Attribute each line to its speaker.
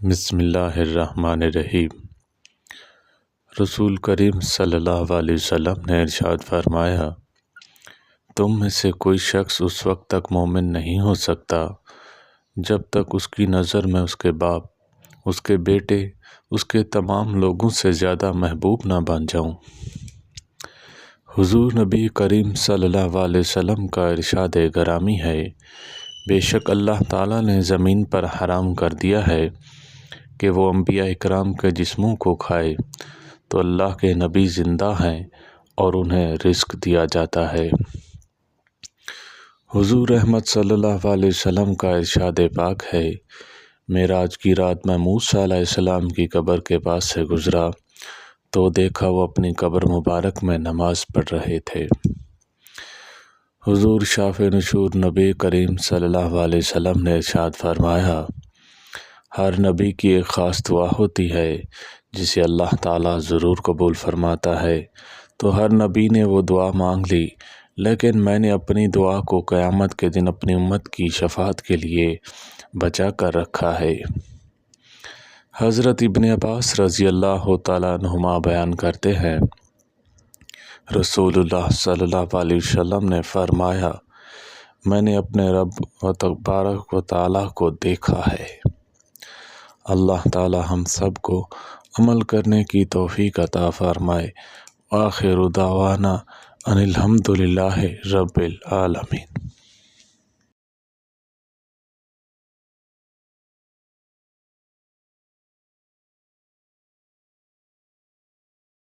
Speaker 1: بسم اللہ الرحمن الرحیم۔ رسول کریم صلی اللہ علیہ وسلم نے ارشاد فرمایا، تم میں سے کوئی شخص اس وقت تک مومن نہیں ہو سکتا جب تک اس کی نظر میں اس کے باپ، اس کے بیٹے، اس کے تمام لوگوں سے زیادہ محبوب نہ بن جاؤں۔ حضور نبی کریم صلی اللہ علیہ وسلم کا ارشاد گرامی ہے، بے شک اللہ تعالیٰ نے زمین پر حرام کر دیا ہے کہ وہ انبیاء اکرام کے جسموں کو کھائے، تو اللہ کے نبی زندہ ہیں اور انہیں رزق دیا جاتا ہے۔ حضور رحمت صلی اللہ علیہ وسلم کا ارشاد پاک ہے، معراج کی رات میں موسیٰ علیہ السلام کی قبر کے پاس سے گزرا تو دیکھا وہ اپنی قبر مبارک میں نماز پڑھ رہے تھے۔ حضور شافع نشور نبی کریم صلی اللہ علیہ وسلم نے ارشاد فرمایا، ہر نبی کی ایک خاص دعا ہوتی ہے جسے اللہ تعالیٰ ضرور قبول فرماتا ہے، تو ہر نبی نے وہ دعا مانگ لی، لیکن میں نے اپنی دعا کو قیامت کے دن اپنی امت کی شفاعت کے لیے بچا کر رکھا ہے۔ حضرت ابن عباس رضی اللہ تعالیٰ عنہما بیان کرتے ہیں، رسول اللہ صلی اللہ علیہ وسلم نے فرمایا، میں نے اپنے رب تبارک و تعالیٰ کو دیکھا ہے۔ اللہ تعالی ہم سب کو عمل کرنے کی توفیق عطا فرمائے۔ آخر دعوانا ان الحمد للہ رب العالمین۔